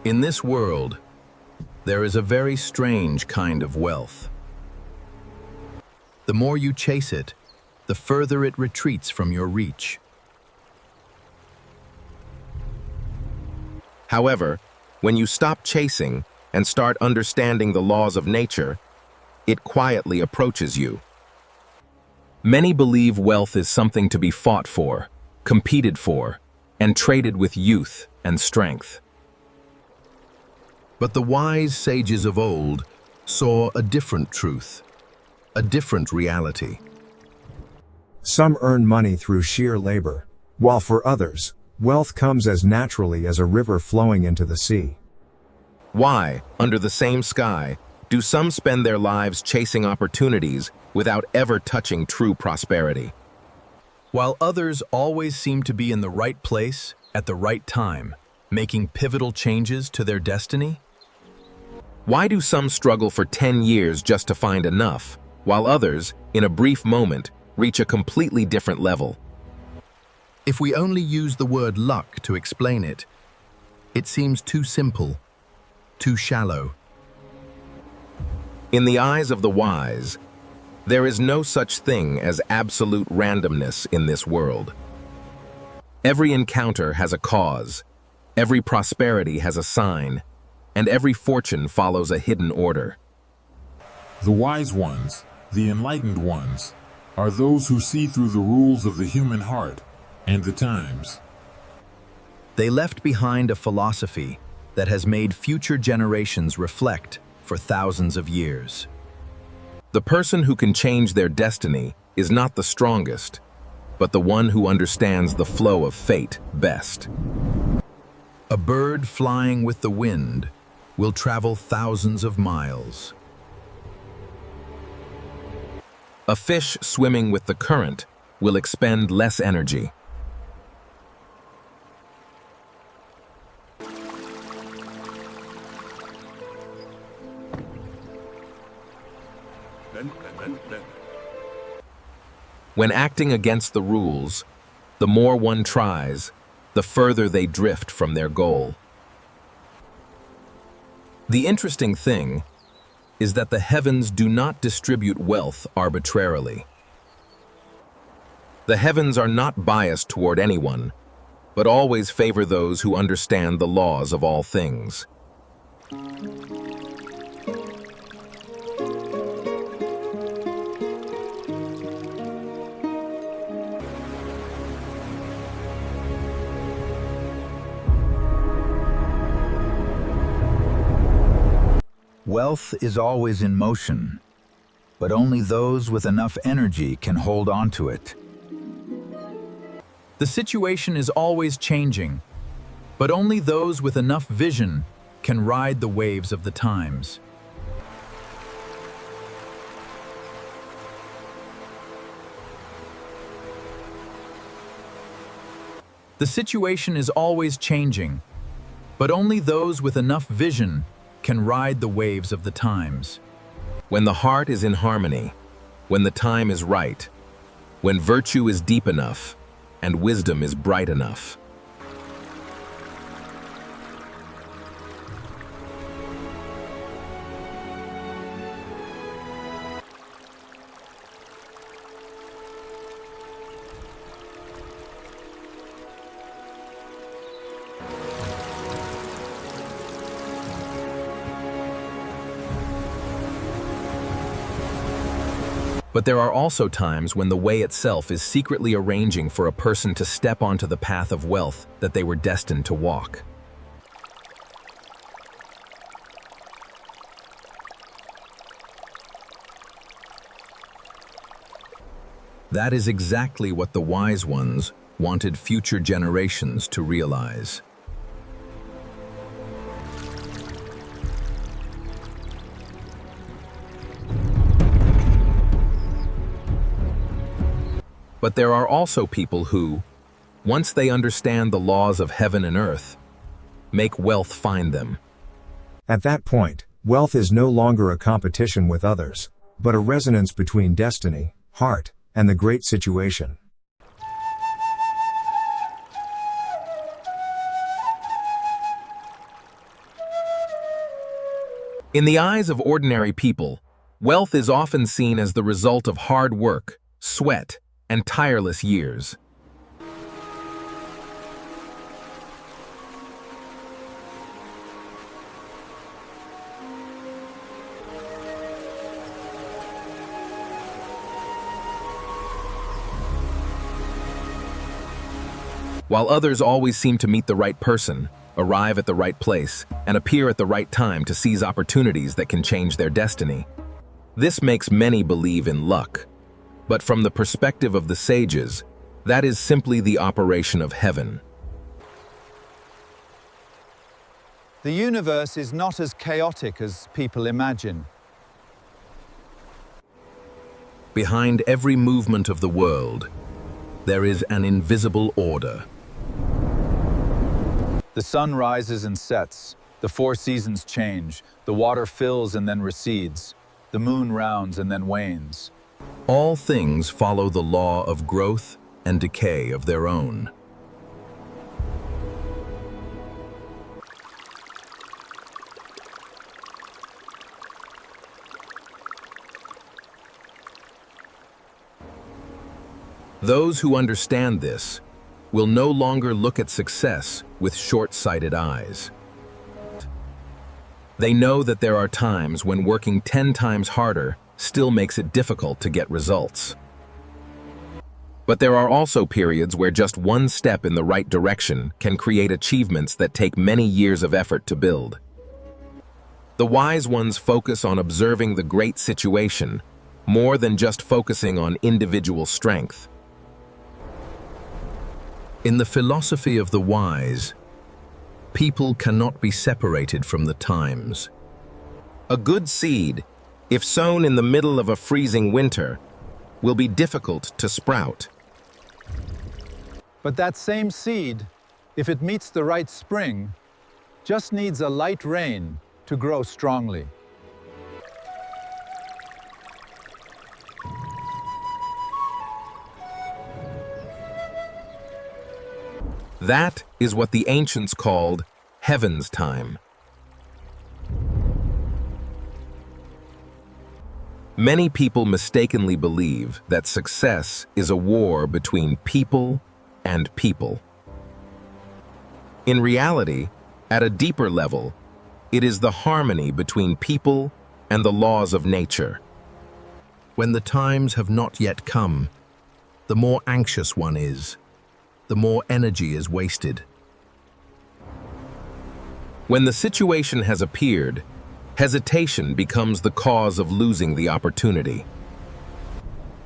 In this world, there is a very strange kind of wealth. The more you chase it, the further it retreats from your reach. However, when you stop chasing and start understanding the laws of nature, it quietly approaches you. Many believe wealth is something to be fought for, competed for, and traded with youth and strength. But the wise sages of old saw a different truth, a different reality. Some earn money through sheer labor, while for others, wealth comes as naturally as a river flowing into the sea. Why, under the same sky, do some spend their lives chasing opportunities without ever touching true prosperity? While others always seem to be in the right place at the right time, making pivotal changes to their destiny? Why do some struggle for 10 years just to find enough, while others, in a brief moment, reach a completely different level? If we only use the word luck to explain it, it seems too simple, too shallow. In the eyes of the wise, there is no such thing as absolute randomness in this world. Every encounter has a cause, every prosperity has a sign, and every fortune follows a hidden order. The wise ones, the enlightened ones, are those who see through the rules of the human heart and the times. They left behind a philosophy that has made future generations reflect for thousands of years. The person who can change their destiny is not the strongest, but the one who understands the flow of fate best. A bird flying with the wind will travel thousands of miles. A fish swimming with the current will expend less energy. When acting against the rules, the more one tries, the further they drift from their goal. The interesting thing is that the heavens do not distribute wealth arbitrarily. The heavens are not biased toward anyone, but always favor those who understand the laws of all things. Wealth is always in motion, but only those with enough energy can hold on to it. The situation is always changing, but only those with enough vision can ride the waves of the times. The situation is always changing, but only those with enough vision can ride the waves of the times. When the heart is in harmony, when the time is right, when virtue is deep enough, and wisdom is bright enough. But there are also times when the way itself is secretly arranging for a person to step onto the path of wealth that they were destined to walk. That is exactly what the wise ones wanted future generations to realize. But there are also people who, once they understand the laws of heaven and earth, make wealth find them. At that point, wealth is no longer a competition with others, but a resonance between destiny, heart, and the great situation. In the eyes of ordinary people, wealth is often seen as the result of hard work, sweat, and tireless years. While others always seem to meet the right person, arrive at the right place, and appear at the right time to seize opportunities that can change their destiny. This makes many believe in luck. But from the perspective of the sages, that is simply the operation of heaven. The universe is not as chaotic as people imagine. Behind every movement of the world, there is an invisible order. The sun rises and sets, the four seasons change, the water fills and then recedes, the moon rounds and then wanes. All things follow the law of growth and decay of their own. Those who understand this will no longer look at success with short-sighted eyes. They know that there are times when working 10 times harder still makes it difficult to get results. But there are also periods where just one step in the right direction can create achievements that take many years of effort to build. The wise ones focus on observing the great situation more than just focusing on individual strength. In the philosophy of the wise, people cannot be separated from the times. A good seed, if sown in the middle of a freezing winter, will be difficult to sprout. But that same seed, if it meets the right spring, just needs a light rain to grow strongly. That is what the ancients called heaven's time. Many people mistakenly believe that success is a war between people and people. In reality, at a deeper level, it is the harmony between people and the laws of nature. When the times have not yet come, the more anxious one is, the more energy is wasted. When the situation has appeared, hesitation becomes the cause of losing the opportunity.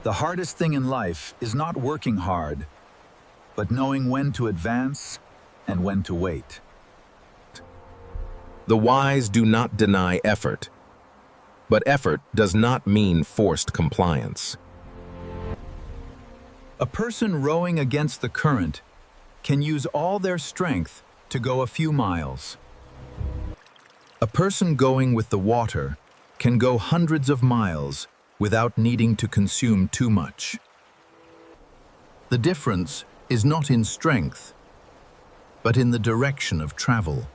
The hardest thing in life is not working hard, but knowing when to advance and when to wait. The wise do not deny effort, but effort does not mean forced compliance. A person rowing against the current can use all their strength to go a few miles. A person going with the water can go hundreds of miles without needing to consume too much. The difference is not in strength, but in the direction of travel.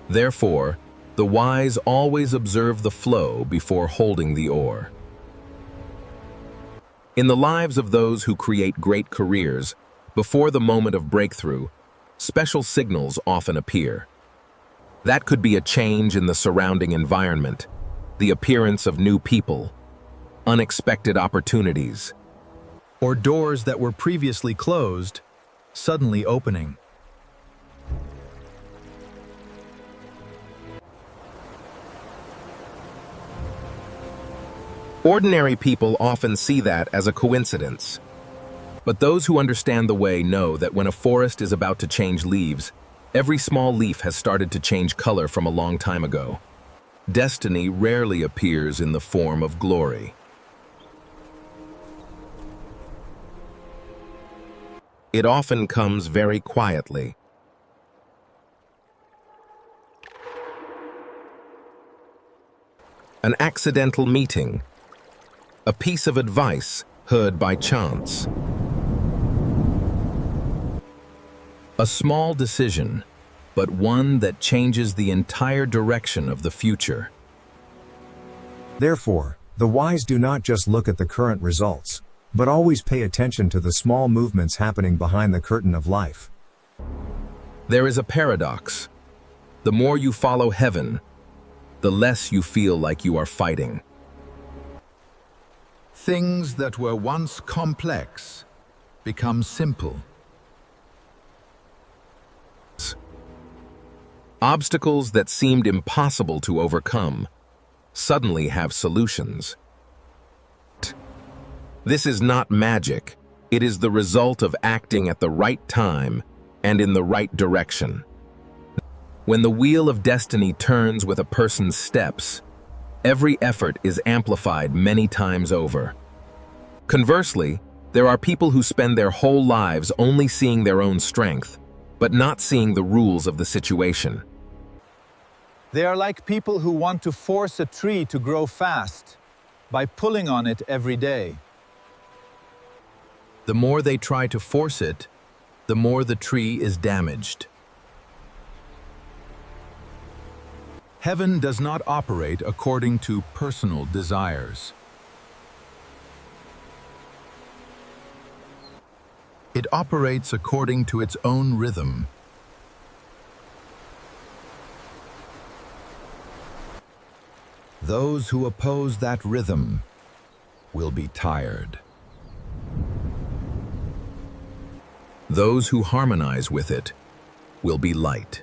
Therefore, the wise always observe the flow before holding the oar. In the lives of those who create great careers, before the moment of breakthrough, special signals often appear. That could be a change in the surrounding environment, the appearance of new people, unexpected opportunities, Or doors that were previously closed, suddenly opening. Ordinary people often see that as a coincidence. But those who understand the way know that when a forest is about to change leaves, every small leaf has started to change color from a long time ago. Destiny rarely appears in the form of glory. It often comes very quietly. An accidental meeting, a piece of advice heard by chance, A small decision, but one that changes the entire direction of the future. Therefore, the wise do not just look at the current results, but always pay attention to the small movements happening behind the curtain of life. There is a paradox. The more you follow heaven, the less you feel like you are fighting. Things that were once complex become simple. Obstacles that seemed impossible to overcome suddenly have solutions. This is not magic. It is the result of acting at the right time and in the right direction. When the wheel of destiny turns with a person's steps, every effort is amplified many times over. Conversely, there are people who spend their whole lives only seeing their own strength, but not seeing the rules of the situation. They are like people who want to force a tree to grow fast by pulling on it every day. The more they try to force it, the more the tree is damaged. Heaven does not operate according to personal desires. It operates according to its own rhythm. Those who oppose that rhythm will be tired. Those who harmonize with it will be light.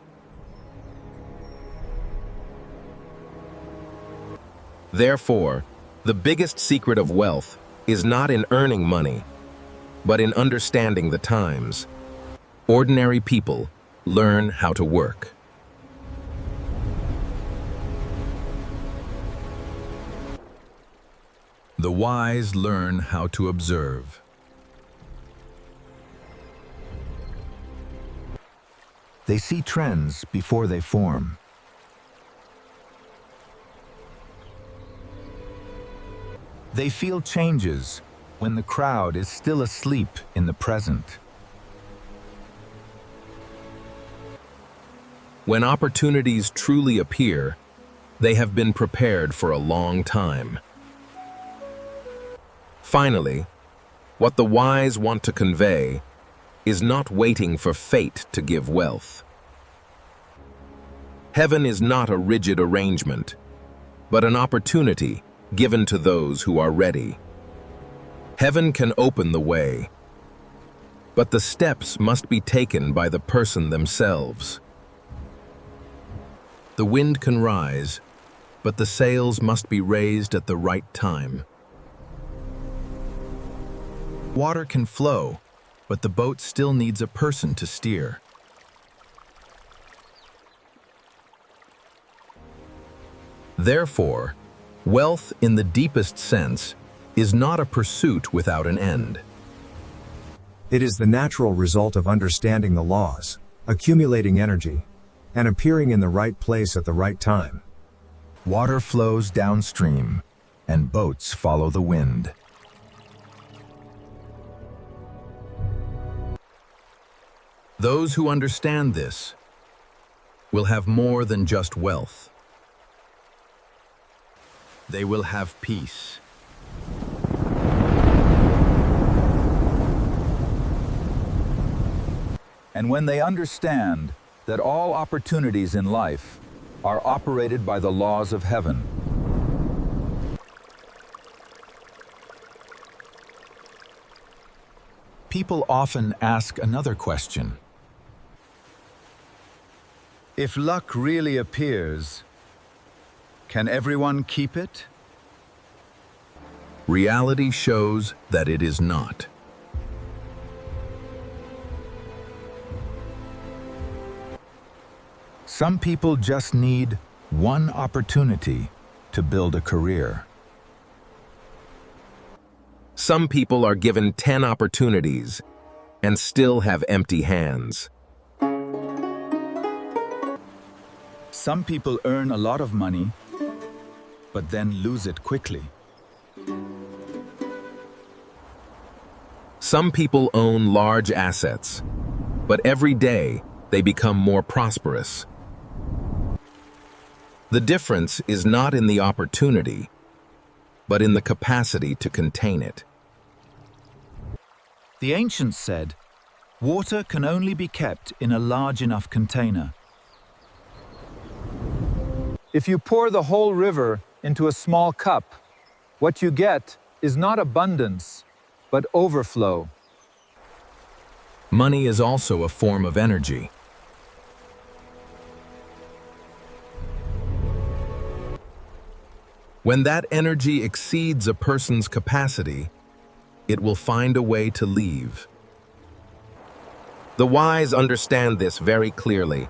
Therefore, the biggest secret of wealth is not in earning money, but in understanding the times. Ordinary people learn how to work. The wise learn how to observe. They see trends before they form. They feel changes when the crowd is still asleep in the present. When opportunities truly appear, they have been prepared for a long time. Finally, what the wise want to convey is not waiting for fate to give wealth. Heaven is not a rigid arrangement, but an opportunity given to those who are ready. Heaven can open the way, but the steps must be taken by the person themselves. The wind can rise, but the sails must be raised at the right time. Water can flow, but the boat still needs a person to steer. Therefore, wealth in the deepest sense is not a pursuit without an end. It is the natural result of understanding the laws, accumulating energy, and appearing in the right place at the right time. Water flows downstream, and boats follow the wind. Those who understand this will have more than just wealth. They will have peace. And when they understand that all opportunities in life are operated by the laws of heaven, people often ask another question. If luck really appears, can everyone keep it? Reality shows that it is not. Some people just need one opportunity to build a career. Some people are given 10 opportunities and still have empty hands. Some people earn a lot of money, but then lose it quickly. Some people own large assets, but every day they become more prosperous. The difference is not in the opportunity, but in the capacity to contain it. The ancients said, water can only be kept in a large enough container. If you pour the whole river into a small cup, what you get is not abundance, but overflow. Money is also a form of energy. When that energy exceeds a person's capacity, it will find a way to leave. The wise understand this very clearly.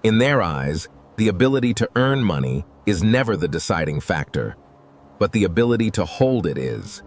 In their eyes, the ability to earn money is never the deciding factor, but the ability to hold it is.